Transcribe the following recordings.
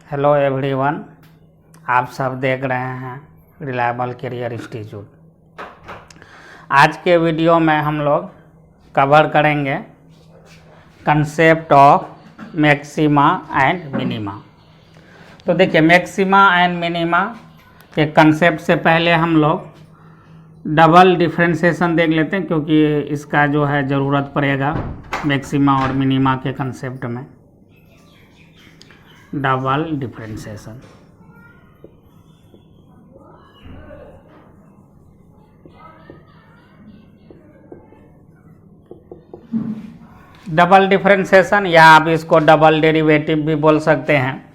Hello everyone, आप सब देख रहे हैं रिलायबल करियर इंस्टीट्यूट। आज के वीडियो में हम लोग कवर करेंगे concept of maxima and minima. तो देखिए, मैक्सिमा एंड मिनिमा के कंसेप्ट से पहले हम लोग डबल डिफ्रेंशिएशन देख लेते हैं, क्योंकि इसका जो है ज़रूरत पड़ेगा मैक्सिमा और मिनिमा के कंसेप्ट में। डबल डिफ्रेंशिएशन, डबल डिफ्रेंशिएशन या आप इसको डबल डेरिवेटिव भी बोल सकते हैं।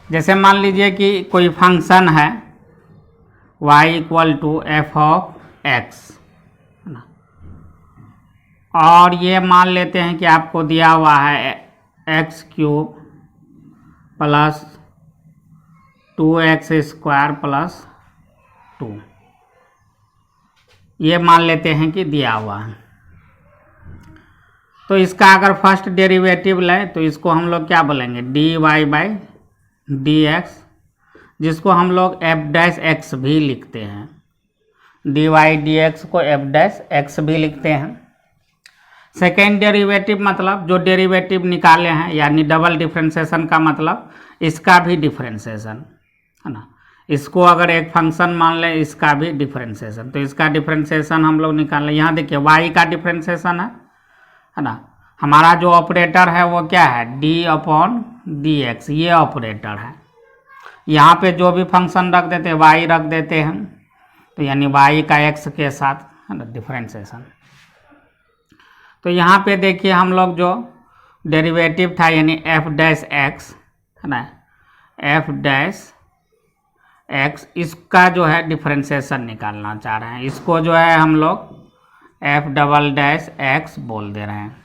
जैसे मान लीजिए कि कोई फंक्शन है y equal to F of x, और ये मान लेते हैं कि आपको दिया हुआ है x cube plus 2x square plus 2, ये मान लेते हैं कि दिया हुआ है। तो इसका अगर फर्स्ट डेरिवेटिव लें तो इसको हम लोग क्या बोलेंगे, dy/dx, जिसको हम लोग f'(x) भी लिखते हैं। dy/dx को f'(x) भी लिखते हैं। सेकेंड डेरिवेटिव मतलब जो डेरिवेटिव निकाले हैं, यानी डबल डिफ्रेंशिएशन का मतलब इसका भी डिफ्रेंशिएशन है ना। इसको अगर एक फंक्शन मान लें, इसका भी डिफ्रेंशिएशन, तो इसका डिफ्रेंशिएशन हम लोग निकाल लें। यहाँ देखिए y का डिफ्रेंशिएशन है ना। हमारा जो ऑपरेटर है वो क्या है, d/dx, ये ऑपरेटर है। यहाँ पे जो भी फंक्शन रख देते हैं y रख देते हैं, तो यानी y का x के साथ है ना डिफ्रेंशिएशन। तो यहाँ पे देखिए हम लोग जो डेरिवेटिव था यानी f'(x) है ना, f'(x), इसका जो है डिफ्रेंशिएशन निकालना चाह रहे हैं। इसको जो है हम लोग f'(x) बोल दे रहे हैं,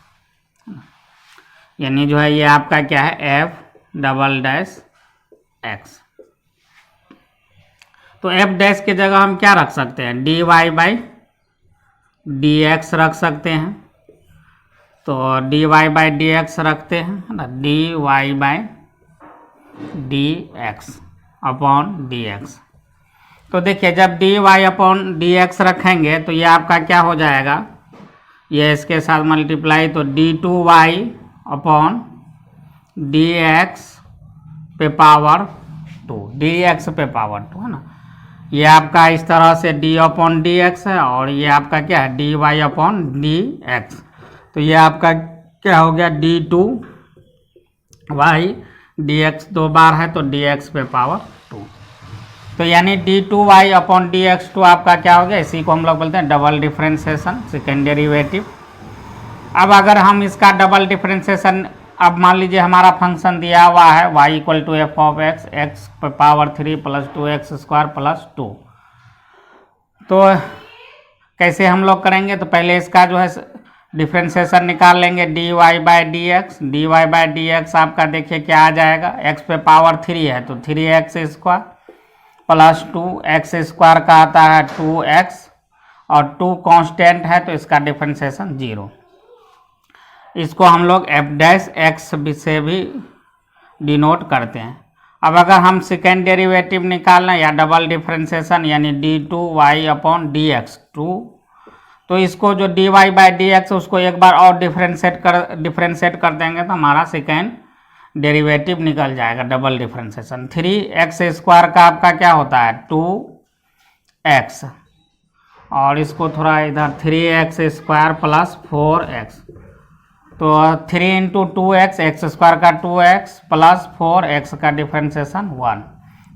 यानी जो है ये आपका क्या है, f'(x). तो f' के जगह हम क्या रख सकते हैं, dy/dx रख सकते हैं। तो dy/dx रखते हैं ना, dy/dx/dx। तो देखिए, जब dy/dx रखेंगे तो ये आपका क्या हो जाएगा, ये इसके साथ मल्टीप्लाई, तो d2y/dx पे पावर 2, dx पे पावर 2 है ना। ये आपका इस तरह से d/dx है, और ये आपका क्या है, dy/dx। तो ये आपका क्या हो गया, d2y/dx, 2 बार है तो dx पे पावर 2। तो यानी d2y/dx टू आपका क्या हो गया, इसी को हम लोग बोलते हैं डबल डिफ्रेंशिएशन, सेकेंड डेरिवेटिव। अब अगर हम इसका डबल डिफ्रेंशिएशन, अब मान लीजिए हमारा फंक्शन दिया हुआ है y equal to F of X, X पे power 3 plus 2x square plus 2। तो कैसे हम लोग करेंगे, तो पहले इसका जो है डिफ्रेंशिएशन निकाल लेंगे, dy/dx। dy/dx आपका देखिए क्या आ जाएगा, x पे पावर 3 है तो 3x square plus 2x square का आता है 2x, और 2 कांस्टेंट है तो इसका डिफ्रेंशिएशन 0। इसको हम लोग f'(x) से भी डिनोट करते हैं। अब अगर हम सेकेंड डेरिवेटिव निकालना या डबल डिफ्रेंशिएशन यानी d2y/dx, तो इसको जो dy/dx उसको एक बार और डिफ्रेंशिएट कर देंगे तो हमारा सेकेंड डेरिवेटिव निकल जाएगा, डबल डिफ्रेंशिएशन। 3x स्क्वायर का आपका क्या होता है, 2x, और इसको थोड़ा इधर 3x स्क्वायर प्लस 4x, तो 3 × 2x, x स्क्वायर का 2x प्लस 4x का डिफ्रेंशिएशन 1,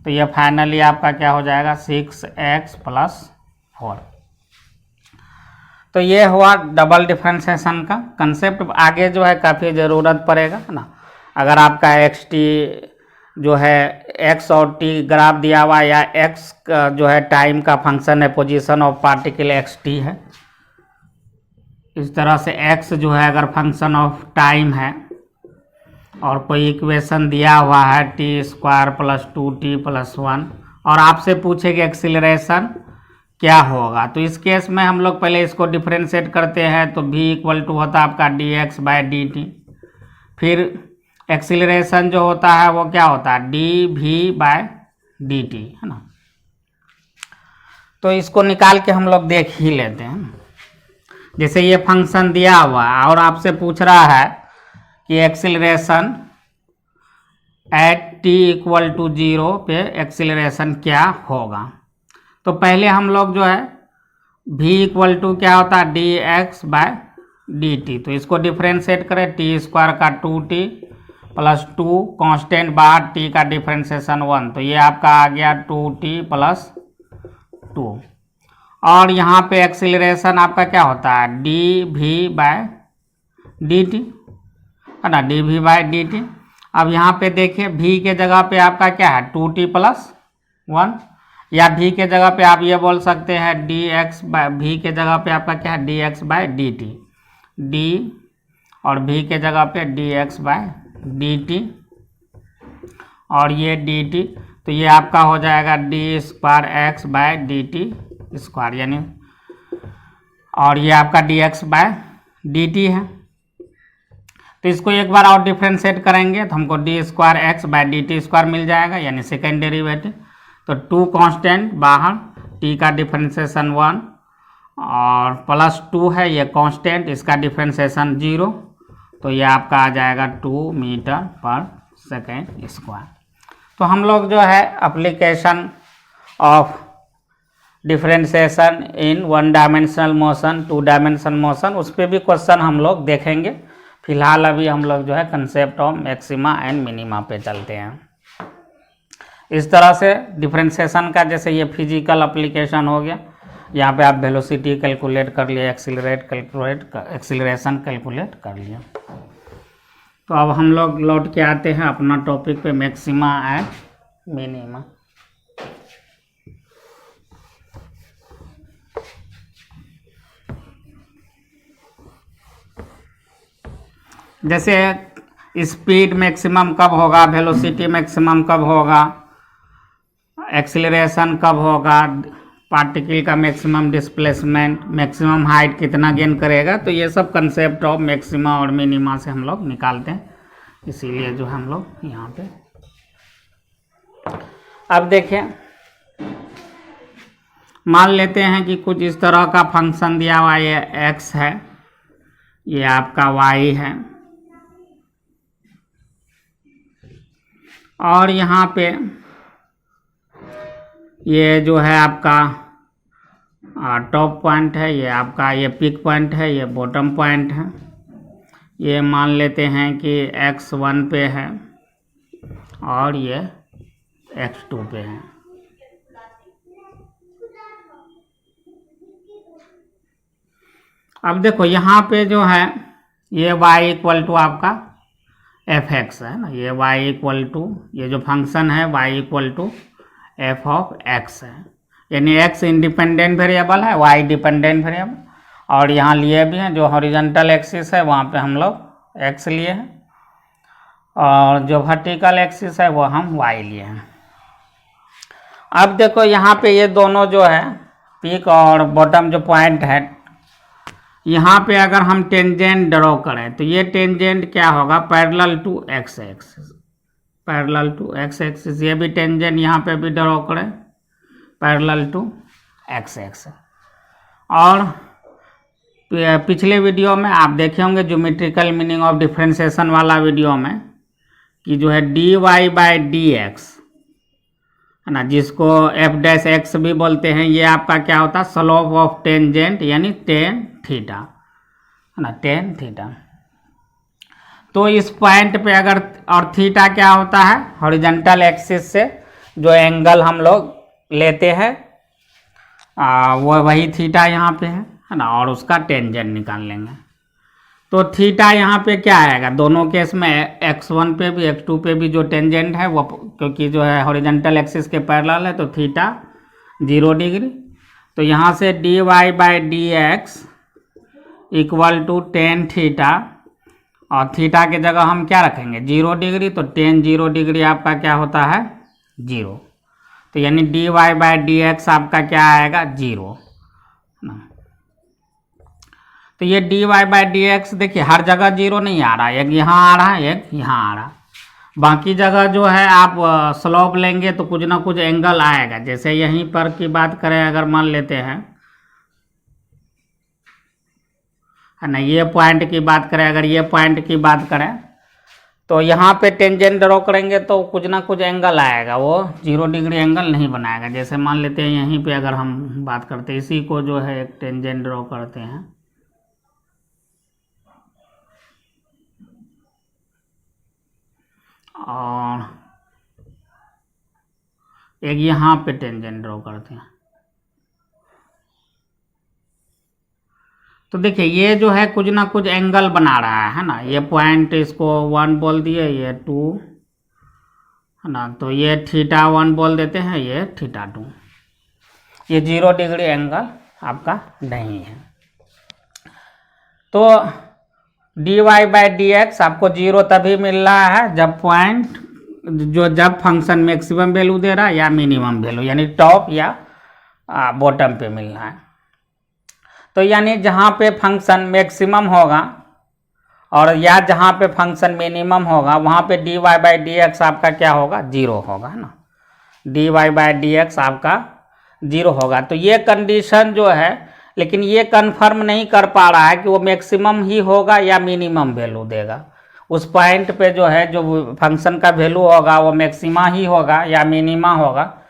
तो ये फाइनली आपका क्या हो जाएगा, 6x प्लस 4। तो ये हुआ डबल डिफ्रेंशिएशन का कंसेप्ट। आगे जो है काफ़ी ज़रूरत पड़ेगा ना। अगर आपका xt जो है x और t ग्राफ दिया हुआ, या x जो है टाइम का फंक्शन है, पोजीशन ऑफ पार्टिकल xt है, इस तरह से x जो है अगर फंक्शन ऑफ टाइम है, और कोई इक्वेशन दिया हुआ है t² प्लस 2t प्लस 1, और आपसे पूछेगा एक्सीलरेशन क्या होगा, तो इस केस में हम लोग पहले इसको डिफ्रेंशिएट करते हैं। तो v इक्वल टू होता है आपका dx/dt, फिर एक्सीलरेशन जो होता है वो क्या होता है, dv/dt, है ना। तो इसको निकाल के हम लोग देख ही लेते हैं। जैसे ये फंक्शन दिया हुआ है और आपसे पूछ रहा है कि acceleration at t equal to 0 पे एक्सीलरेशन क्या होगा। तो पहले हम लोग जो है v इक्वल टू क्या होता है, dx/dt। तो इसको डिफ्रेंशिएट करें, टी स्क्वायर का 2t प्लस 2 कांस्टेंट बाहर, t का डिफ्रेंशिएशन 1, तो ये आपका आ गया 2t प्लस 2। और यहाँ पे एक्सीलरेशन आपका क्या होता है, dv/dt, है ना, dv/dt। अब यहाँ पे देखिए v के जगह पे आपका क्या है 2t प्लस 1, या v के जगह पे आप ये बोल सकते हैं v के जगह पे आपका क्या है dx/dt, d और v के जगह पे dx/dt और ये dt, तो ये आपका हो जाएगा d2x/dt स्क्वायर, यानी और ये आपका dx/dt है। तो इसको एक बार और डिफ्रेंशिएट करेंगे तो हमको d2x/dt² मिल जाएगा, यानी सेकेंड डेरिवेटिव। तो 2 कांस्टेंट बाहर, t का डिफ्रेंशिएशन 1 और प्लस 2 है ये कांस्टेंट, इसका डिफ्रेंशिएशन 0, तो ये आपका आ जाएगा 2 मीटर पर सेकेंड स्क्वायर। तो हम लोग जो है application of differentiation in 1 dimensional motion, 2 dimensional motion, उस पर भी क्वेश्चन हम लोग देखेंगे। फिलहाल अभी हम लोग जो है concept of maxima and minima पे चलते हैं। इस तरह से डिफरेंशिएशन का जैसे ये फिजिकल एप्लीकेशन हो गया, यहाँ पे आप वेलोसिटी कैलकुलेट कर लिए, एक्सीलरेशन कैलकुलेट कर लिया। तो अब हम लोग लौट के आते हैं अपना टॉपिक पे, मैक्सिमा एंड मिनिमा। जैसे स्पीड मैक्सिमम कब होगा, वेलोसिटी मैक्सिमम कब होगा, एक्सीलरेशन कब होगा, पार्टिकल का मैक्सिमम डिस्प्लेसमेंट, मैक्सिमम हाइट कितना गेन करेगा, तो ये सब कंसेप्ट ऑफ मैक्सिमा और मिनिमा से हम लोग निकालते हैं। इसीलिए जो हम लोग यहाँ पे अब देखें, मान लेते हैं कि कुछ इस तरह का फंक्शन दिया हुआ, ये x है, ये आपका y है, और यहाँ पे ये जो है आपका टॉप पॉइंट है, ये आपका ये पिक पॉइंट है, ये बॉटम पॉइंट है। ये मान लेते हैं कि x1 पे है और ये x2 पे है। अब देखो यहाँ पे जो है ये y इक्वल टू आपका fx है ना, ये y इक्वल टू, ये जो फंक्शन है y equal to f of x है, यानी x इंडिपेंडेंट वेरिएबल है, y डिपेंडेंट वेरिएबल। और यहाँ लिए भी हैं, जो हॉरिजॉन्टल एक्सिस है वहाँ पे हम लोग x लिए हैं, और जो वर्टिकल एक्सिस है वो हम y लिए हैं। अब देखो यहाँ पे ये दोनों जो है पीक और बॉटम जो पॉइंट है, यहाँ पे अगर हम टेंजेंट ड्रॉ करें तो ये टेंजेंट क्या होगा, parallel to x axis, parallel to x axis. ये भी टेंजेंट यहाँ पे भी ड्रॉ करें पैरेलल टू x एक्सिस। और पिछले वीडियो में आप देखे होंगे ज्योमेट्रिकल मीनिंग ऑफ डिफरेंशिएशन वाला वीडियो में, कि जो है dy/dx है ना, जिसको f' भी बोलते हैं, ये आपका क्या होता है, स्लोप ऑफ टेंजेंट, यानी टेन थीटा, है ना, टेन थीटा। तो इस पॉइंट पे अगर, और थीटा क्या होता है, हॉरिजॉन्टल एक्सिस से जो एंगल हम लोग लेते हैं वो वही थीटा यहाँ पे है ना, और उसका टेंजेंट निकाल लेंगे। तो थीटा यहाँ पे क्या आएगा, दोनों केस में x1 पे भी x2 पे भी जो टेंजेंट है वो, क्योंकि जो है हॉरिजॉन्टल एक्सिस के पैरेलल है, तो थीटा 0 डिग्री। तो यहाँ से dy/dx equal to tan theta, और थीटा के जगह हम क्या रखेंगे 0 डिग्री, तो टेन 0 डिग्री आपका क्या होता है 0, तो यानी dy/dx आपका क्या आएगा 0 ना। तो ये dy/dx देखिए हर जगह 0 नहीं आ रहा है, एक यहाँ आ रहा है, एक यहाँ आ रहा है, बाकी जगह जो है आप स्लोप लेंगे तो कुछ ना कुछ एंगल आएगा। जैसे यहीं पर की बात करें, अगर मान लेते हैं, है ना, ये पॉइंट की बात करें, अगर ये पॉइंट की बात करें तो यहाँ पे टेंजेंट ड्रॉ करेंगे तो कुछ ना कुछ एंगल आएगा, वो 0 डिग्री एंगल नहीं बनाएगा। जैसे मान लेते हैं यहीं पे अगर हम बात करते हैं, इसी को जो है एक टेंजेंट ड्रॉ करते हैं, और एक यहाँ पे टेंजेंट ड्रॉ करते हैं। तो देखिए ये जो है कुछ ना कुछ एंगल बना रहा है ना। ये पॉइंट इसको 1 बोल दिए, ये 2, है ना, तो ये θ1 बोल देते हैं, ये θ2। ये 0 डिग्री एंगल आपका नहीं है। तो dy/dx आपको 0 तभी मिल रहा है जब पॉइंट जब फंक्शन मैक्सिमम वैल्यू दे रहा है या मिनिमम वैल्यू, यानी टॉप या बॉटम पे मिल रहा है। तो यानी जहाँ पे फंक्शन मैक्सिमम होगा और या जहाँ पे फंक्शन मिनिमम होगा वहाँ पे dy/dx आपका क्या होगा, 0 होगा, है ना। dy/dx आपका 0 होगा। तो ये कंडीशन जो है, लेकिन ये कंफर्म नहीं कर पा रहा है कि वो मैक्सिमम ही होगा या मिनिमम वैल्यू देगा। उस पॉइंट पे जो है जो फंक्शन का वैल्यू होगा वो मैक्सिमा ही होगा या मिनिमा होगा,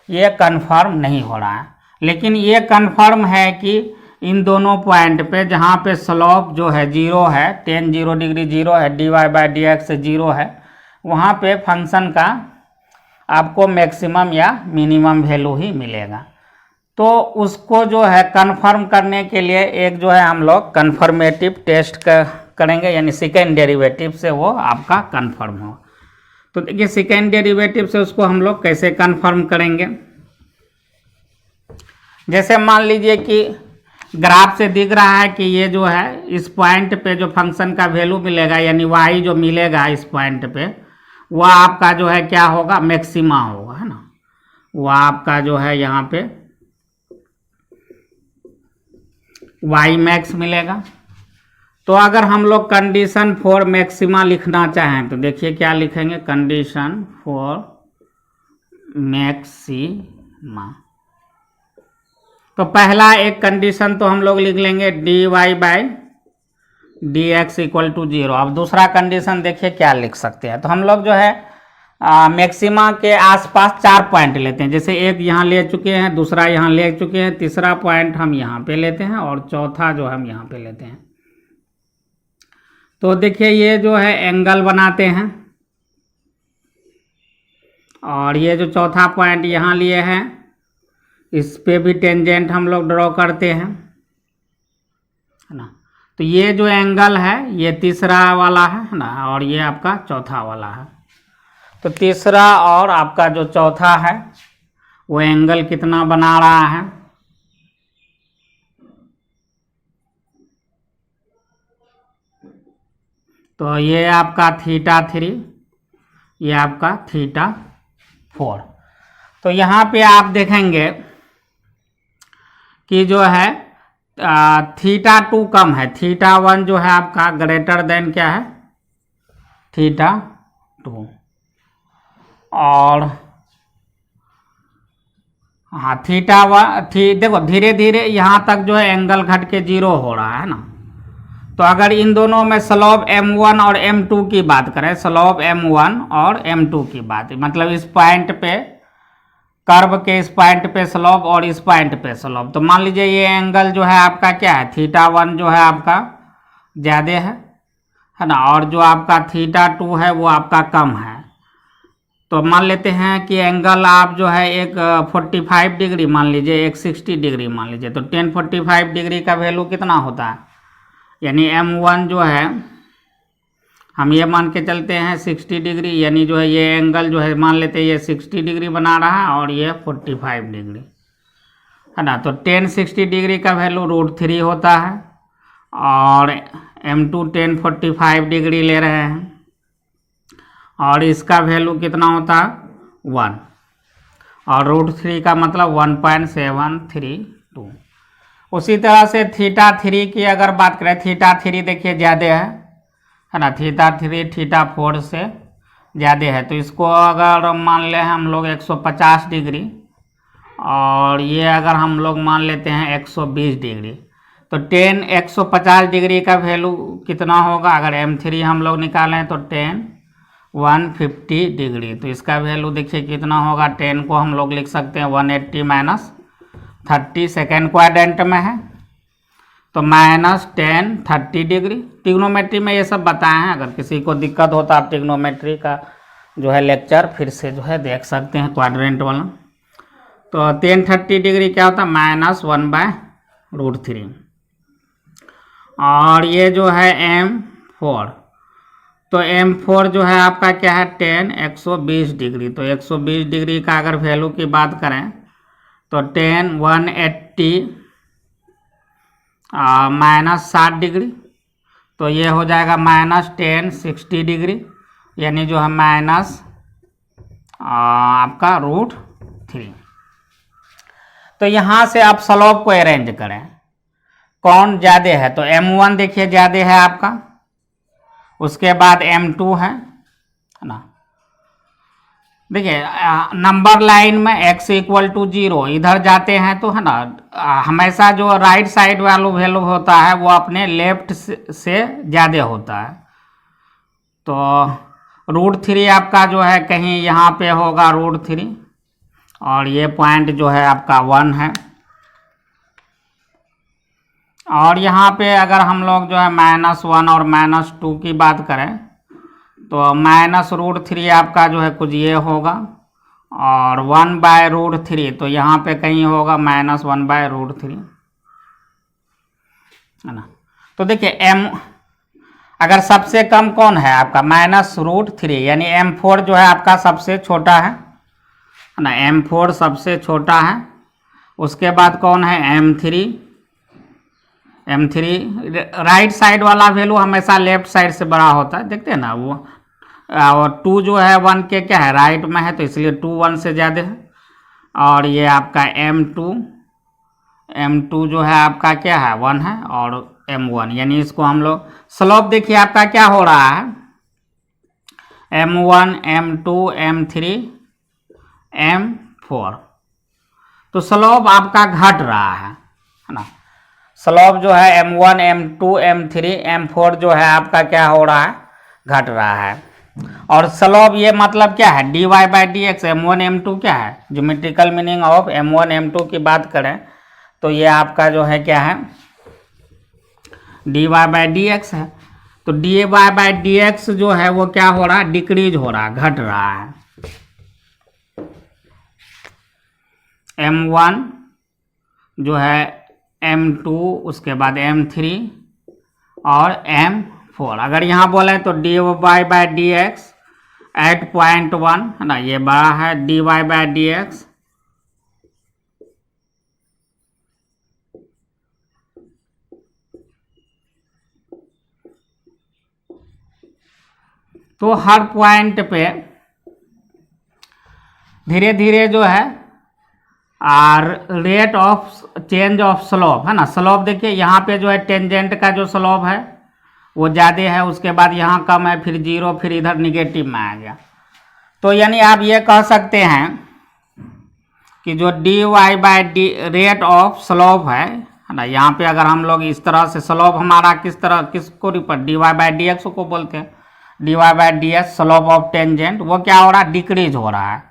ये कंफर्म नहीं हो रहा है। लेकिन ये कंफर्म है कि इन दोनों पॉइंट पे जहाँ पे स्लोप जो है 0 है, tan 0 डिग्री 0 है, dy/dx 0 है, वहाँ पे फंक्शन का आपको मैक्सिमम या मिनिमम वैल्यू ही मिलेगा। तो उसको जो है कंफर्म करने के लिए एक जो है हम लोग कंफर्मेटिव टेस्ट करेंगे, यानी सेकेंड डेरिवेटिव से वो आपका कंफर्म हो। तो देखिए सेकेंड डेरिवेटिव से उसको हम लोग कैसे कंफर्म करेंगे। जैसे मान लीजिए कि ग्राफ से दिख रहा है कि ये जो है इस पॉइंट पे जो फंक्शन का वैल्यू मिलेगा, यानी y जो मिलेगा इस पॉइंट पे, वह आपका जो है क्या होगा, मैक्सिमा होगा, है ना। वह आपका जो है यहाँ पे y मैक्स मिलेगा। तो अगर हम लोग कंडीशन फॉर मैक्सिमा लिखना चाहें तो देखिए क्या लिखेंगे, कंडीशन फॉर मैक्सिमा। तो पहला एक कंडीशन तो हम लोग लिख लेंगे dy/dx इक्वल टू 0। अब दूसरा कंडीशन देखिए क्या लिख सकते हैं। तो हम लोग जो है मैक्सिमा के आसपास 4 पॉइंट लेते हैं। जैसे एक यहाँ ले चुके हैं, दूसरा यहाँ ले चुके हैं, तीसरा पॉइंट हम यहाँ पे लेते हैं और चौथा जो हम यहाँ पे लेते हैं। तो देखिए ये जो है एंगल बनाते हैं और ये जो चौथा पॉइंट यहाँ लिए हैं इस पे भी टेंजेंट हम लोग ड्रॉ करते हैं, है ना। तो ये जो एंगल है ये तीसरा वाला है ना, और ये आपका चौथा वाला है। तो तीसरा और आपका जो चौथा है वो एंगल कितना बना रहा है, तो ये आपका θ3, ये आपका θ4। तो यहाँ पे आप देखेंगे कि जो है θ2 कम है, θ1 जो है आपका ग्रेटर देन क्या है, θ2। और हाँ देखो धीरे धीरे यहाँ तक जो है एंगल घट के 0 हो रहा है ना। तो अगर इन दोनों में स्लोप m1 और m2 की बात करें, स्लोप m1 और m2 की बात, मतलब इस पॉइंट पे कर्व के इस पॉइंट पे स्लोप और इस पॉइंट पे स्लोप, तो मान लीजिए ये एंगल जो है आपका क्या है, θ1 जो है आपका ज़्यादा है ना, और जो आपका θ2 है वो आपका कम है। तो मान लेते हैं कि एंगल आप जो है एक 45 डिग्री मान लीजिए, एक 60 डिग्री मान लीजिए, तो 1045 डिग्री का वैल्यू कितना होता है, यानी m1 जो है हम ये मान के चलते हैं 60 डिग्री, यानी जो है ये एंगल जो है मान लेते हैं ये 60 डिग्री बना रहा है और ये 45 डिग्री, है ना। तो 1060 डिग्री का वैल्यू √3 होता है और m2 1045 डिग्री ले रहे हैं और इसका वैल्यू कितना होता है 1, और √3 का मतलब 1.732। उसी तरह से θ3 की अगर बात करें, θ3 देखिए ज़्यादा है ना, θ3 θ4 से ज़्यादा है, तो इसको अगर मान ले हम लोग 150 डिग्री, और ये अगर हम लोग मान लेते हैं 120 डिग्री, तो 150 डिग्री का वैल्यू कितना होगा? अगर M3 हम लोग निकालें तो 150 डिग्री, तो इसका वैल्यू देखिए कितना होगा? 10 को हम लोग लिख सकते हैं 180 माइनस 30, सेकेंड क्वाड्रेंट में है तो -10 30 डिग्री। ट्रिग्नोमेट्री में ये सब बताए हैं, अगर किसी को दिक्कत होता आप ट्रिग्नोमेट्री का जो है लेक्चर फिर से जो है देख सकते हैं क्वाड्रेंट वाला। तो 10 30 डिग्री क्या होता है? -1/√3। और ये जो है M4, तो M4 जो है आपका क्या है? 120 डिग्री। तो 120 डिग्री का अगर वैल्यू की बात करें तो 180 -60 डिग्री, तो ये हो जाएगा -10 60 डिग्री, यानी जो है आपका √3। तो यहाँ से आप स्लोप को अरेंज करें, कौन ज़्यादा है? तो M1 देखिए ज़्यादा है आपका, उसके बाद M2 है ना। देखिए नंबर लाइन में x = 0 इधर जाते हैं तो है ना, हमेशा जो राइट साइड वाला वैल्यू होता है वो अपने लेफ्ट से ज़्यादा होता है। तो √3 आपका जो है कहीं यहाँ पे होगा √3, और ये पॉइंट जो है आपका 1 है। और यहाँ पे अगर हम लोग जो है -1 और -2 की बात करें तो -√3 आपका जो है कुछ ये होगा, और 1/√3 तो यहाँ पे कहीं होगा -1/√3, है ना। तो देखिए अगर सबसे कम कौन है आपका? -√3, यानी M4 जो है आपका सबसे छोटा है ना। M4 सबसे छोटा है, उसके बाद कौन है? M3 राइट साइड वाला वैल्यू हमेशा लेफ्ट साइड से बड़ा होता है, देखते हैं ना वो। और 2 जो है 1 के क्या है? राइट में है, तो इसलिए 2 1 से ज़्यादा है। और ये आपका M2 जो है आपका क्या है? 1 है, और M1, यानी इसको हम लोग स्लोप देखिए आपका क्या हो रहा है? M1 M2 M3 M4, तो स्लोप आपका घट रहा है ना। स्लोप जो है M1 M2 M3 M4 जो है आपका क्या हो रहा है? घट रहा है। और स्लोप ये मतलब क्या है? dy/dx। M1 M2 क्या है? Geometrical meaning of M1 M2 की बात करें तो ये आपका जो है क्या है? dy/dx है। तो dy/dx जो है वो क्या हो रहा है? डिक्रीज हो रहा है, घट रहा है। M1 जो है M2, उसके बाद M3 और M4। अगर यहाँ बोले तो dy/dx एट पॉइंट 1 है ना, ये बड़ा है dy/dx तो हर पॉइंट पे धीरे धीरे जो है और rate of change of slope है ना। स्लोप देखिए यहाँ पे जो है टेंजेंट का जो स्लोप है वो ज़्यादा है, उसके बाद यहाँ कम है, फिर 0, फिर इधर निगेटिव में आ गया। तो यानी आप ये कह सकते हैं कि जो dy/d रेट ऑफ स्लोप है ना, यहाँ पे अगर हम लोग इस तरह से स्लोप हमारा किसको रिपर dy/dx को बोलते हैं। dy/dx स्लोप ऑफ टेंजेंट वो क्या हो रहा है? डिक्रीज हो रहा है।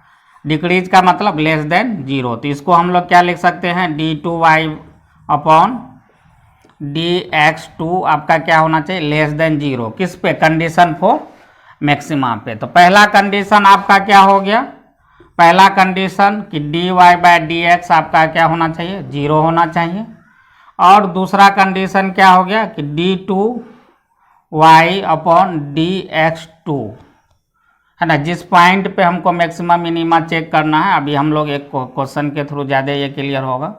डिक्रीज का मतलब लेस देन 0, तो इसको हम लोग क्या लिख सकते हैं? d2y/dx2 आपका क्या होना चाहिए? Less than 0। किस पे? कंडीशन फॉर मैक्सिमा पे। तो पहला कंडीशन आपका क्या हो गया? पहला कंडीशन कि dy/dx आपका क्या होना चाहिए? 0 होना चाहिए। और दूसरा कंडीशन क्या हो गया कि d2y/dx2 है ना। जिस पॉइंट पे हमको मैक्सिमम मिनिमा चेक करना है, अभी हम लोग एक क्वेश्चन के थ्रू ज़्यादा ये क्लियर होगा,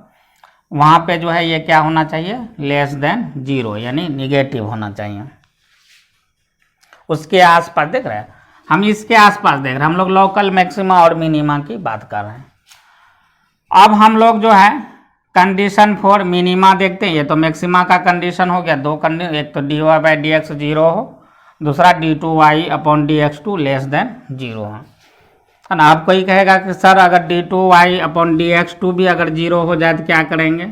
वहाँ पे जो है ये क्या होना चाहिए? लेस देन 0, यानी निगेटिव होना चाहिए। उसके आसपास देख रहे हैं हम, इसके आसपास देख रहे हैं हम लोग लोकल मैक्सिमा और मिनिमा की बात कर रहे हैं। अब हम लोग जो है कंडीशन फॉर मिनिमा देखते हैं। ये तो मैक्सिमा का कंडीशन हो गया, दो कंडीशन, एक तो dy/dx 0 हो दूसरा d2y/dx2 लेस देन 0 है ना। अब कोई कहेगा कि सर अगर d2y/dx2 भी अगर 0 हो जाए तो क्या करेंगे?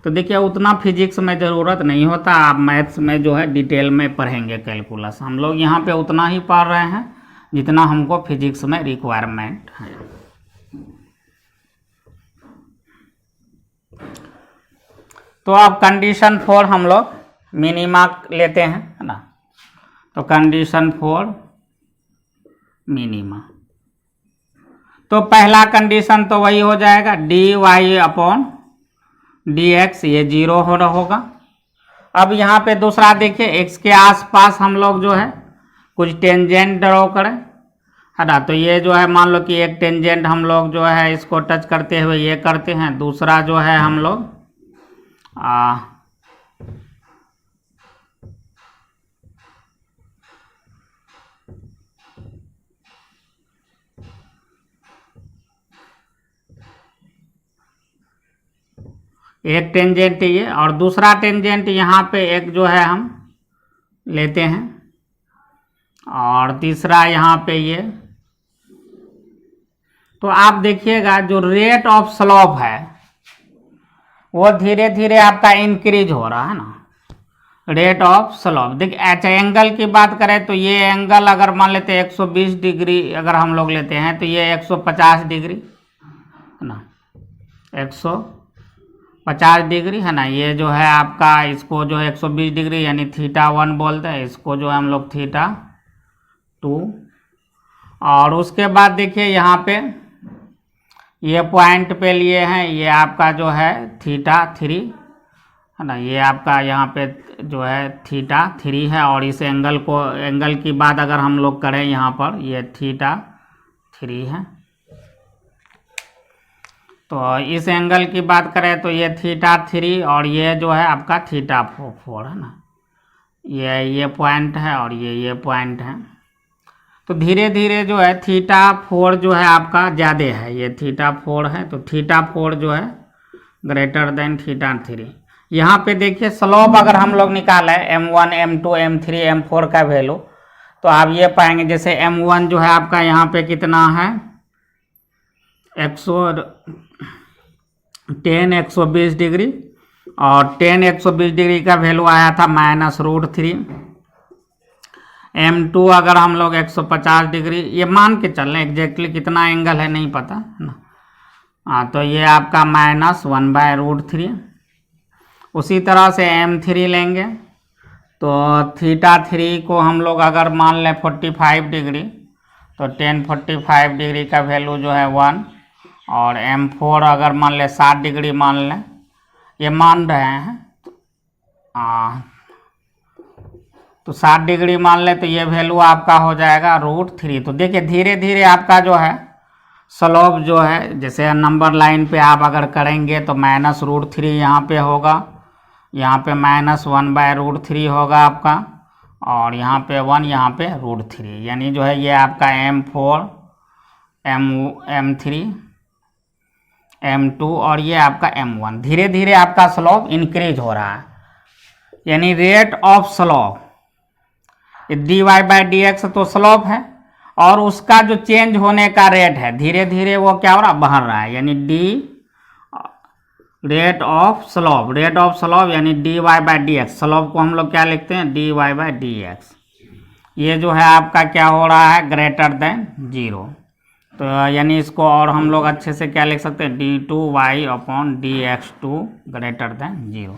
तो देखिए उतना फिजिक्स में ज़रूरत नहीं होता, आप मैथ्स में जो है डिटेल में पढ़ेंगे कैलकुलस। हम लोग यहाँ पे उतना ही पढ़ रहे हैं जितना हमको फिजिक्स में रिक्वायरमेंट है। तो अब कंडीशन 4 हम लोग मिनिमा लेते हैं, है ना। तो कंडीशन 4 मिनिमा, तो पहला कंडीशन तो वही हो जाएगा dy/dx, ये 0 होगा। अब यहाँ पे दूसरा देखिए x के आसपास हम लोग जो है कुछ टेंजेंट ड्रॉ करें, है ना। तो ये जो है मान लो कि एक टेंजेंट हम लोग जो है इसको टच करते हुए ये करते हैं, दूसरा जो है हम लोग एक टेंजेंट ये और दूसरा टेंजेंट यहाँ पे एक जो है हम लेते हैं, और तीसरा यहाँ पे ये। तो आप देखिएगा जो रेट ऑफ स्लोप है वो धीरे धीरे आपका इंक्रीज हो रहा है ना, रेट ऑफ स्लोप। देखिए अच्छा एंगल की बात करें तो ये एंगल अगर मान लेते हैं 120 डिग्री अगर हम लोग लेते हैं तो ये 150 डिग्री है ना, 150 डिग्री है ना। ये जो है आपका इसको जो है 120 डिग्री यानी θ1 बोलते हैं, इसको जो है हम लोग θ2। और उसके बाद देखिए यहाँ पे ये पॉइंट पे लिए हैं, ये आपका जो है θ3 है ना, ये आपका यहाँ पे जो है θ3 है। और इस एंगल की बात अगर हम लोग करें यहाँ पर ये θ3 है। तो इस एंगल की बात करें तो ये θ3 और ये जो है आपका θ4 है ना, ये पॉइंट है और ये पॉइंट है। तो धीरे धीरे जो है θ4 जो है आपका ज़्यादा है, ये θ4 है, तो θ4 जो है ग्रेटर देन θ3। यहाँ पे देखिए स्लोप अगर हम लोग निकालें m1 m2 m3 m4 का वैल्यू, तो आप ये पाएंगे जैसे m1 जो है आपका यहाँ पे कितना है 120 डिग्री, और 120 डिग्री का वैल्यू आया था -√3। m2 अगर हम लोग 150 डिग्री, ये मान के चल रहे एग्जैक्टली कितना एंगल है नहीं पता है ना। तो ये आपका -1/√3। उसी तरह से m3 लेंगे तो θ3 को हम लोग अगर मान लें 45 डिग्री, तो 1045 डिग्री का वैल्यू जो है 1। और m4 अगर मान लें 60 डिग्री मान लें, ये मान रहे हैं तो 60 डिग्री मान लें तो ये वैल्यू आपका हो जाएगा √3। तो देखिए धीरे धीरे आपका जो है स्लोप जो है जैसे नंबर लाइन पे आप अगर करेंगे तो -√3 यहाँ पे होगा, यहाँ पे -1/√3 होगा आपका, और यहाँ पे 1 यहाँ पे √3, यानी जो है ये आपका m4 m3 m2 और ये आपका m1। धीरे धीरे आपका स्लोप इंक्रीज हो रहा है, यानी रेट ऑफ स्लोप dy/dx तो स्लोप है, और उसका जो चेंज होने का रेट है धीरे धीरे वो क्या हो रहा है बढ़ रहा है, यानी रेट ऑफ स्लोप यानी dy/dx। स्लोप को हम लोग क्या लिखते हैं dy/dx। ये जो है आपका क्या हो रहा है ग्रेटर देन 0। तो यानी इसको और हम लोग अच्छे से क्या लिख सकते हैं d2y/dx2 ग्रेटर देन 0।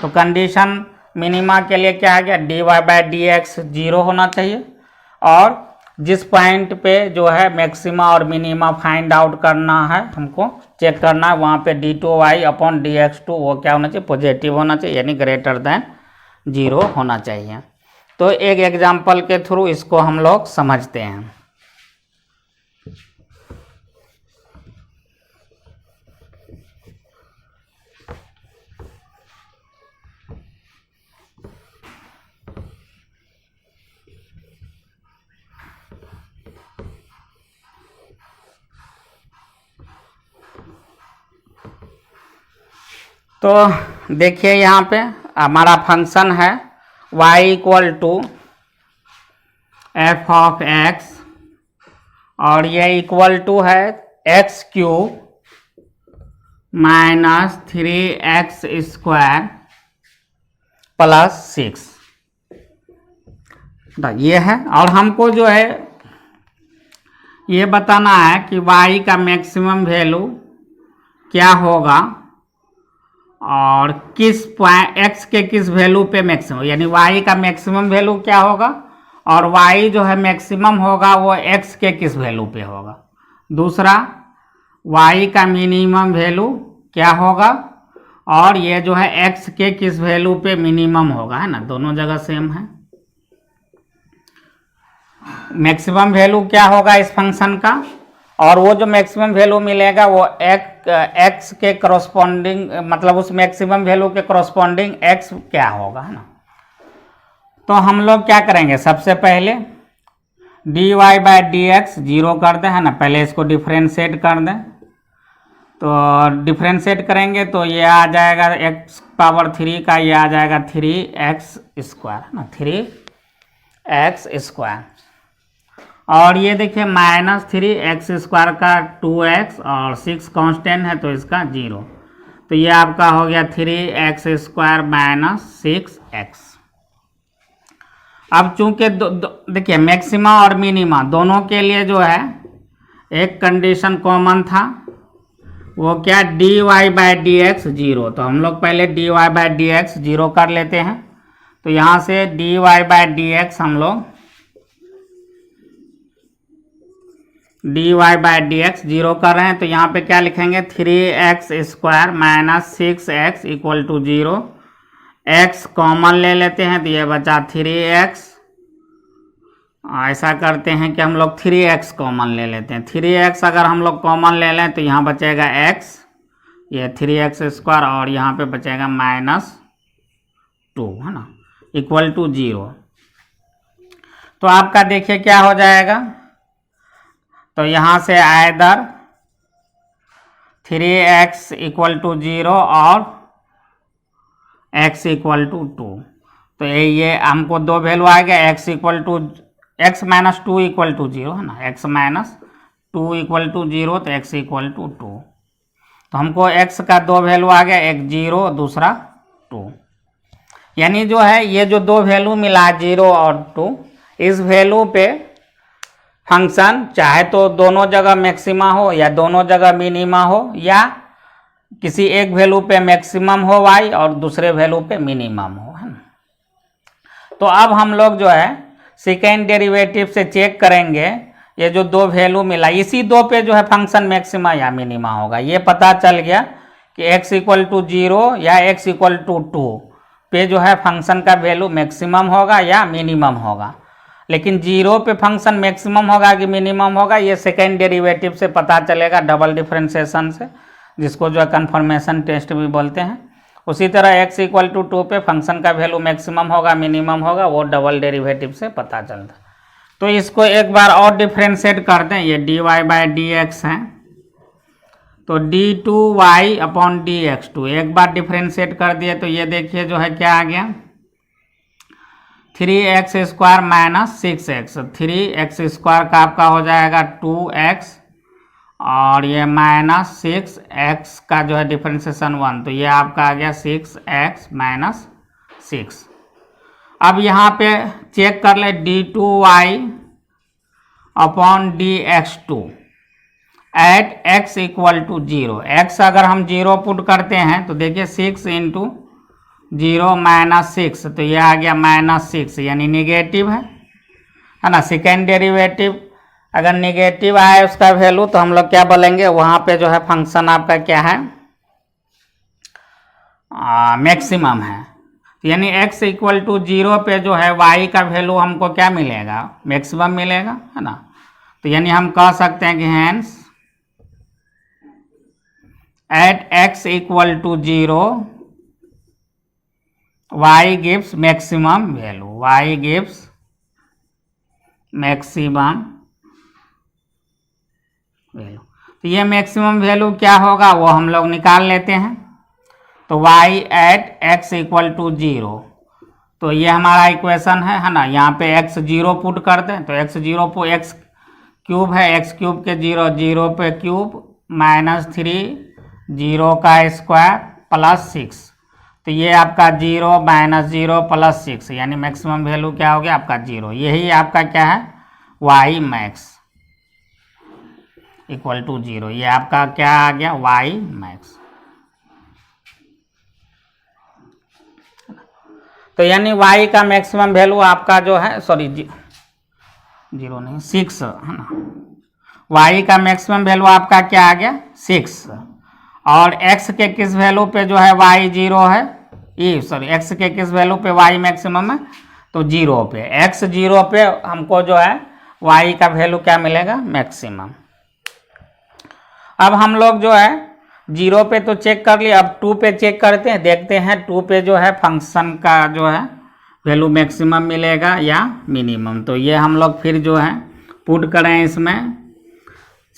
तो कंडीशन मिनिमा के लिए क्या है, dy/dx 0 होना चाहिए, और जिस पॉइंट पे जो है मैक्सिमा और मिनिमा फाइंड आउट करना है, हमको चेक करना है, वहाँ पे d2y/dx2 वो क्या होना चाहिए पॉजिटिव होना चाहिए, यानी ग्रेटर देन 0 होना चाहिए। तो एक एग्जाम्पल के थ्रू इसको हम लोग समझते हैं। तो देखिए यहाँ पे हमारा फंक्शन है y = एफ ऑफ एक्स और ये इक्वल टू है x cube minus 3x square plus 6 ये है। और हमको जो है ये बताना है कि y का मैक्सिमम वैल्यू क्या होगा और किस पॉइंट x के किस वैल्यू पे मैक्सिमम, यानी y का मैक्सिमम वैल्यू क्या होगा और y जो है मैक्सिमम होगा वो x के किस वैल्यू पे होगा। दूसरा y का मिनिमम वैल्यू क्या होगा और ये जो है x के किस वैल्यू पे मिनिमम होगा, है ना, दोनों जगह सेम है। मैक्सिमम वैल्यू क्या होगा इस फंक्शन का और वो जो मैक्सिमम वैल्यू मिलेगा वो x के करस्पॉन्डिंग, मतलब उस मैक्सिमम वैल्यू के करस्पॉन्डिंग x क्या होगा, है ना। तो हम लोग क्या करेंगे, सबसे पहले dy by d x zero कर दें, है ना, पहले इसको डिफ्रेंशिएट कर दें। तो डिफ्रेंशिएट करेंगे तो ये आ जाएगा x पावर 3 का, ये आ जाएगा 3x स्क्वायर, है ना, 3x स्क्वायर। और ये देखिए माइनस 3x स्क्वायर का 2x और 6 कांस्टेंट है तो इसका 0, तो ये आपका हो गया 3x स्क्वायर माइनस 6x। अब चूंकि देखिए मैक्सिमा और मिनिमा दोनों के लिए जो है एक कंडीशन कॉमन था, वो क्या, dy by d x zero. तो हम लोग पहले dy by d x zero कर लेते हैं। तो यहाँ से dy बाई डी एक्स हम लोग dy by d x zero कर रहे हैं, तो यहाँ पे क्या लिखेंगे, 3x square minus 6x equal to 0। x common ले लेते हैं तो ये बचा 3x। ऐसा करते हैं कि हम लोग 3x कॉमन ले लेते हैं। 3x अगर हम लोग कॉमन ले लें तो यहाँ बचेगा x, ये 3x स्क्वायर और यहाँ पे बचेगा माइनस 2, है ना, इक्वल टू 0। तो आपका देखिए क्या हो जाएगा, तो यहाँ से आइदर 3x इक्वल टू 0 और x इक्वल टू 2। तो ये हमको दो वैल्यू आएगा, x माइनस 2 इक्वल टू 0, है ना, x माइनस 2 इक्वल टू 0, तो x इक्वल टू 2। तो हमको x का दो वैल्यू आ गया, एक 0 दूसरा 2। यानी जो है ये जो दो वैल्यू मिला 0 और 2, इस वैल्यू पे फंक्शन चाहे तो दोनों जगह मैक्सिमा हो या दोनों जगह मिनिमा हो या किसी एक वैल्यू पे मैक्सिमम हो y और दूसरे वैल्यू पे मिनिमम हो, है ना। तो अब हम लोग जो है सेकेंड डेरिवेटिव से चेक करेंगे ये जो दो वैल्यू मिला, इसी दो पे जो है फंक्शन मैक्सिमा या मिनिमा होगा। ये पता चल गया कि x इक्वल टू 0 या x इक्वल टू 2 पे जो है फंक्शन का वैल्यू मैक्सिमम होगा या मिनिमम होगा। लेकिन 0 पे फंक्शन मैक्सिमम होगा कि मिनिमम होगा, ये सेकेंड डेरिवेटिव से पता चलेगा, डबल डिफरेंशिएशन से, जिसको जो है कन्फर्मेशन टेस्ट भी बोलते हैं। उसी तरह x इक्वल टू 2 पे फंक्शन का वैल्यू मैक्सिमम होगा मिनिमम होगा, वो डबल डेरिवेटिव से पता चलता। तो इसको एक बार और डिफ्रेंशिएट कर दें, ये dy बाई डी एक्स है, तो d2y अपॉन dx2 एक बार डिफ्रेंशिएट कर दिए तो ये देखिए जो है क्या आ गया, 3x square minus 6x। 3x square का आपका हो जाएगा 2x और ये माइनस 6x का जो है डिफ्रेंशिएशन 1, तो ये आपका आ गया 6x माइनस 6। अब यहाँ पे चेक कर ले d2y upon dx2 at x equal to 0। x अगर हम 0 पुट करते हैं तो देखिए 6 इंटू 0 माइनस 6, तो ये आ गया माइनस 6, यानी निगेटिव है ना। सेकेंड डेरिवेटिव अगर निगेटिव आए उसका वैल्यू तो हम लोग क्या बोलेंगे, वहाँ पे जो है फंक्शन आपका क्या है, मैक्सिमम है। यानी x इक्वल टू 0 पे जो है y का वैल्यू हमको क्या मिलेगा, मैक्सिमम मिलेगा, है ना। तो यानी हम कह सकते हैं कि hence at x equal to 0 y gives maximum value, y gives maximum value. तो ये मैक्सिमम वैल्यू क्या होगा वो हम लोग निकाल लेते हैं। तो y at x equal to 0, तो ये हमारा इक्वेशन है ना। यहाँ पे x 0 पुट कर दें तो x 0 को x क्यूब है, x क्यूब के 0 0 पे क्यूब -3 0 का स्क्वायर प्लस 6, तो ये आपका 0 -0 प्लस 6 यानी मैक्सिमम वैल्यू क्या हो गया आपका 0। यही आपका क्या है y मैक्स इक्वल टू 0। ये आपका क्या आ गया y मैक्स। तो यानी y का मैक्सिमम वैल्यू आपका जो है सॉरी 0 नहीं 6 है ना। y का मैक्सिमम वैल्यू आपका क्या आ गया 6, और x के किस वैल्यू पे जो है y 0 है, ये सॉरी x के किस वैल्यू पे y मैक्सिमम है तो 0 पे, x 0 पे हमको जो है y का वैल्यू क्या मिलेगा मैक्सिमम। अब हम लोग जो है 0 पे तो चेक कर लिए, अब 2 पे चेक करते हैं, देखते हैं 2 पे जो है फंक्शन का जो है वैल्यू मैक्सिमम मिलेगा या मिनिमम। तो ये हम लोग फिर जो है पुट करें इसमें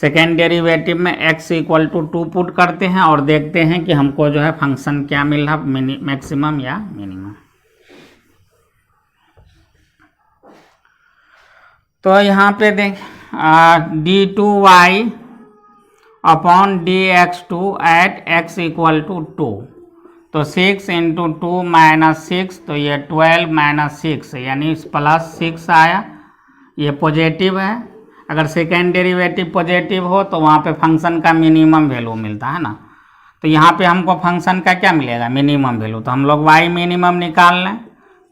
सेकेंड डेरिवेटिव में x इक्वल टू 2 पुट करते हैं और देखते हैं कि हमको जो है फंक्शन क्या मिल रहा मैक्सिमम या मिनिमम। तो यहाँ पे देख d2y upon dx2 at x equal to 2, तो 6 इंटू 2 -6, तो ये 12 -6 यानी +6 आया, ये पॉजिटिव है। अगर सेकेंड डेरिवेटिव पॉजिटिव हो तो वहाँ पे फंक्शन का मिनिमम वैल्यू मिलता है ना। तो यहाँ पे हमको फंक्शन का क्या मिलेगा मिनिमम वैल्यू, तो हम लोग y मिनिमम निकाल लें।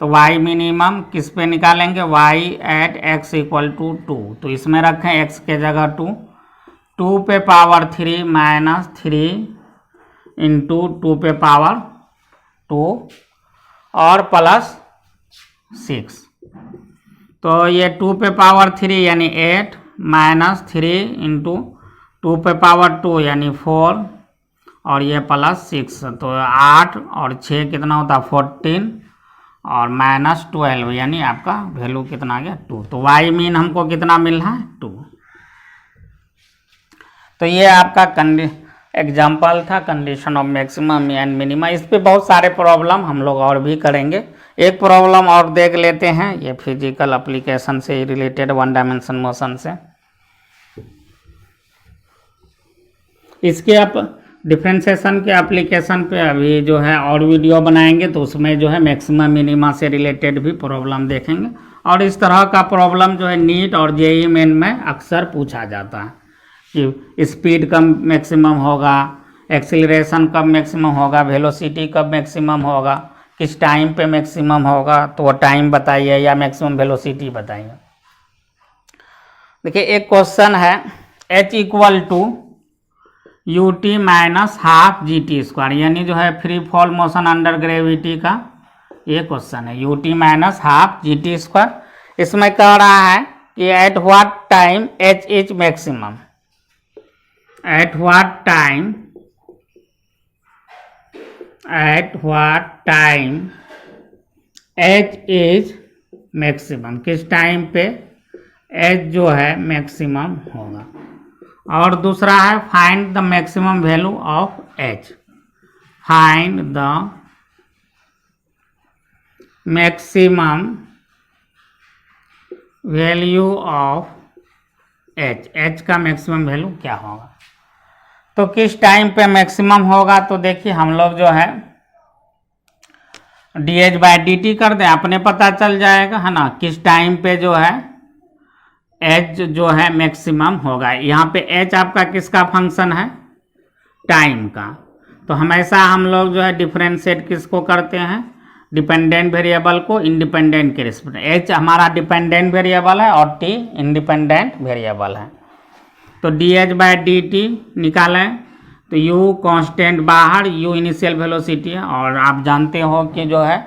तो y मिनिमम किस पे निकालेंगे y at x equal to 2, तो इसमें रखें x के जगह 2 पे पावर 3 -3 इंटू 2 पे पावर 2 और प्लस 6, तो ये 2 पे पावर 3 यानी 8 -3 इंटू 2 पे पावर 2 यानी 4 और ये प्लस 6, तो 8 और 6 कितना होता है 14 और -12 यानी आपका वैल्यू कितना आ गया 2। तो y मीन हमको कितना मिल रहा है 2। तो ये आपका एग्जाम्पल था condition of maximum and minimum. इस पे बहुत सारे प्रॉब्लम हम लोग और भी करेंगे। एक प्रॉब्लम और देख लेते हैं, ये फिजिकल एप्लीकेशन से रिलेटेड वन डायमेंशन मोशन से। इसके आप डिफरेंशिएशन के एप्लीकेशन पे अभी जो है और वीडियो बनाएंगे, तो उसमें जो है मैक्सिमम मिनिमा से रिलेटेड भी प्रॉब्लम देखेंगे। और इस तरह का प्रॉब्लम जो है नीट और जेईई मेन में अक्सर पूछा जाता है कि स्पीड कब मैक्सिमम होगा, एक्सीलरेशन कब मैक्सिमम होगा, वेलोसिटी कब मैक्सिमम होगा, किस टाइम पे मैक्सिमम होगा, तो वो टाइम बताइए या मैक्सिमम वेलोसिटी बताइए। देखिए एक क्वेश्चन है h equal to ut minus half GT², यानी जो है free fall motion under gravity का ये क्वेश्चन है ut माइनस हाफ GT²। इसमें कह रहा है कि at what time h is maximum, at what time h is maximum, किस टाइम पे h जो है मैक्सिमम होगा। और दूसरा है find the maximum value of h, find the maximum value of h का मैक्सिमम वैल्यू क्या होगा। तो किस टाइम पे मैक्सिमम होगा, तो देखिए हम लोग जो है dh/dt कर दें, अपने पता चल जाएगा है ना किस टाइम पे जो है h जो है मैक्सिमम होगा। यहाँ पे h आपका किसका फंक्शन है टाइम का। तो हमेशा हम लोग जो है डिफरेंशिएट किसको करते हैं डिपेंडेंट वेरिएबल को इंडिपेंडेंट के रिस्पेक्ट। h हमारा डिपेंडेंट वेरिएबल है और t इंडिपेंडेंट वेरिएबल है। तो dh/dt निकालें तो u कांस्टेंट बाहर, u इनिशियल वेलोसिटी है, और आप जानते हो कि जो है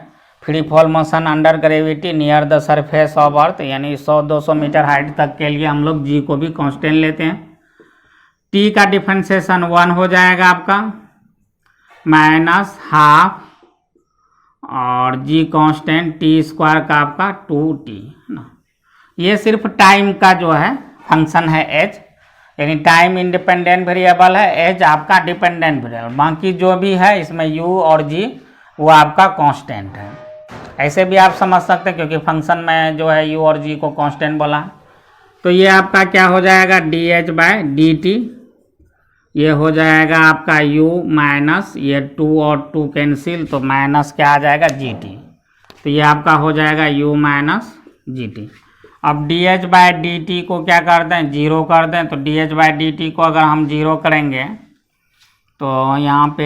free fall motion under gravity near the surface of earth, यानी 100-200 मीटर हाइट तक के लिए हम लोग g को भी कांस्टेंट लेते हैं। t का डिफरेंशिएशन 1 हो जाएगा आपका -12 और g कांस्टेंट t² का आपका 2t है ना। ये सिर्फ टाइम का जो है फंक्शन है h, यानी टाइम इंडिपेंडेंट वेरिएबल है, h आपका डिपेंडेंट वेरिएबल। बाकी जो भी है इसमें u और g वो आपका कांस्टेंट है। ऐसे भी आप समझ सकते हैं क्योंकि फंक्शन में जो है u और g को कांस्टेंट बोला है। तो ये आपका क्या हो जाएगा dh बाय dt, ये हो जाएगा आपका u माइनस ये 2 और 2 कैंसिल, तो माइनस क्या आ जाएगा gt, तो ये आपका हो जाएगा u माइनस gt। अब dh बाय dt को क्या कर दें, जीरो कर दें, तो dh बाय dt को अगर हम जीरो करेंगे तो यहाँ पे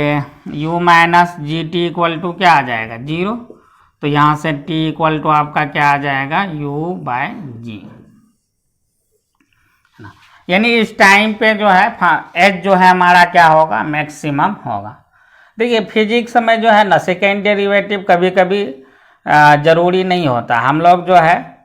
u minus g t equal to क्या आ जाएगा जीरो, तो यहाँ से t इक्वल टू आपका क्या आ जाएगा u बाय जी, यानी इस टाइम पे जो है h जो है हमारा क्या होगा मैक्सिमम होगा। देखिए फिजिक्स में जो है ना सेकेंड डेरिवेटिव कभी कभी ज़रूरी नहीं होता, हम लोग जो है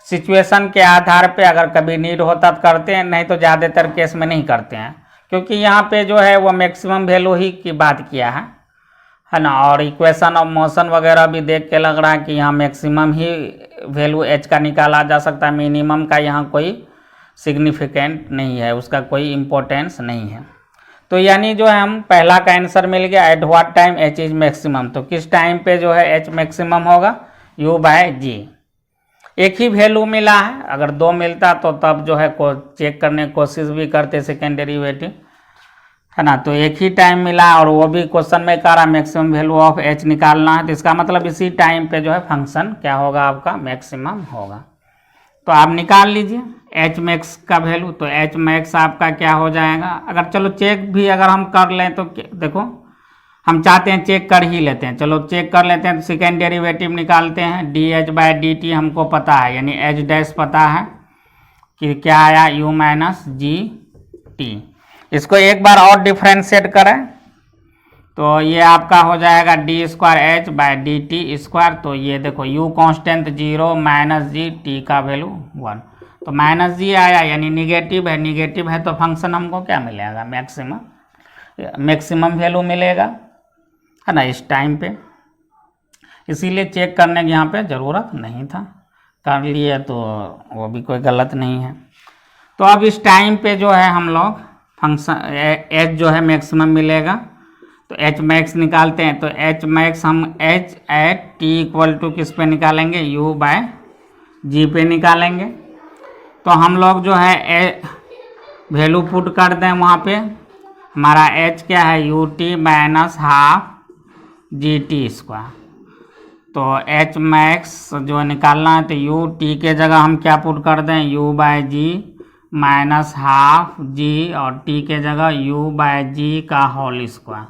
सिचुएशन के आधार पे अगर कभी नीड होता तो करते हैं, नहीं तो ज़्यादातर केस में नहीं करते हैं, क्योंकि यहाँ पे जो है वो मैक्सिमम वैल्यू ही की बात किया है ना। और इक्वेशन ऑफ मोशन वगैरह भी देख के लग रहा है कि यहाँ मैक्सिमम ही वैल्यू h का निकाला जा सकता है, मिनिमम का यहाँ कोई सिग्निफिकेंट नहीं है, उसका कोई इम्पोर्टेंस नहीं है। तो यानी जो है हम पहला का आंसर मिल गया, at what time h is maximum, तो किस टाइम पे जो है h मैक्सिमम होगा u बाय जी। एक ही वैल्यू मिला है, अगर दो मिलता तो तब जो है को चेक करने की कोशिश भी करते सेकेंड डेरिवेटिव, है ना। तो एक ही टाइम मिला और वो भी क्वेश्चन में कह रहा मैक्सिमम वैल्यू ऑफ h निकालना है, तो इसका मतलब इसी टाइम पे जो है फंक्शन क्या होगा आपका मैक्सिमम होगा। तो आप निकाल लीजिए h मैक्स का वैल्यू, तो h मैक्स आपका क्या हो जाएगा, अगर चलो चेक भी अगर हम कर लें तो देखो हम चाहते हैं चेक कर ही लेते हैं, चलो चेक कर लेते हैं। तो सेकेंड डेरिवेटिव निकालते हैं, dh बाय dt हमको पता है, यानी h डैश पता है कि क्या आया u माइनस जी टी। इसको एक बार और डिफ्रेंशिएट करें तो ये आपका हो जाएगा d square h by d t square, तो ये देखो u constant 0 minus g t का वैल्यू 1, तो माइनस जी आया यानी निगेटिव है, निगेटिव है तो फंक्शन हमको क्या मिलेगा मैक्सिमम वैल्यू मिलेगा, है ना इस टाइम पे। इसीलिए चेक करने की यहाँ पे ज़रूरत नहीं था, कर लिए तो वो भी कोई गलत नहीं है। तो अब इस टाइम पे जो है हम लोग फंक्शन h जो है मैक्सिमम मिलेगा, तो h मैक्स निकालते हैं। तो h मैक्स हम h at t equal to किस पे निकालेंगे u बाय जी पे निकालेंगे। तो हम लोग जो है वैल्यू पुट कर दें वहाँ पे, हमारा h क्या है u t minus half G T square, तो h मैक्स जो निकालना है तो u t के जगह हम क्या पुट कर दें u bye g minus half जी, और t के जगह u बाय जी का होल स्क्वायर,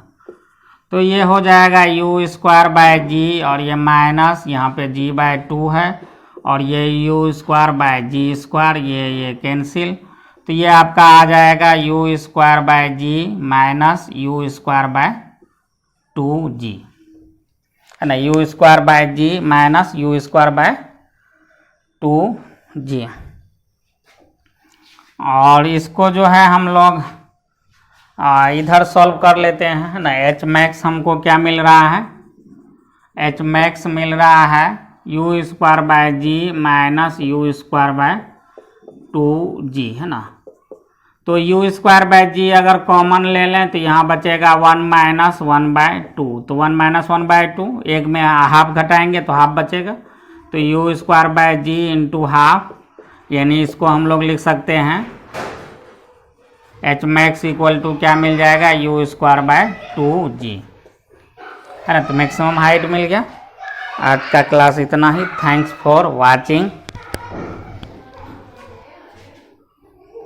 तो ये हो जाएगा u स्क्वायर बाय जी, और ये माइनस यहाँ पे g बाय 2 है, और ये u square by g square, ये कैंसिल, तो ये आपका आ जाएगा u square by g minus u square by 2g, है ना, u square by g minus u square by 2g। और इसको जो है हम लोग इधर सॉल्व कर लेते हैं, है ना। h मैक्स हमको क्या मिल रहा है, h मैक्स मिल रहा है u square by g minus u square by 2g, है ना। तो u स्क्वायर बाय जी अगर कॉमन ले लें तो यहाँ बचेगा 1 माइनस 1 बाय 2, तो 1 माइनस 1 बाय 2, एक में हाफ घटाएंगे तो हाफ बचेगा, तो u square by g into half, यानी इसको हम लोग लिख सकते हैं h मैक्स इक्वल टू क्या मिल जाएगा u स्क्वायर बाय 2g, है ना। तो मैक्सिमम हाइट मिल गया। आज का क्लास इतना ही, थैंक्स फॉर वाचिंग।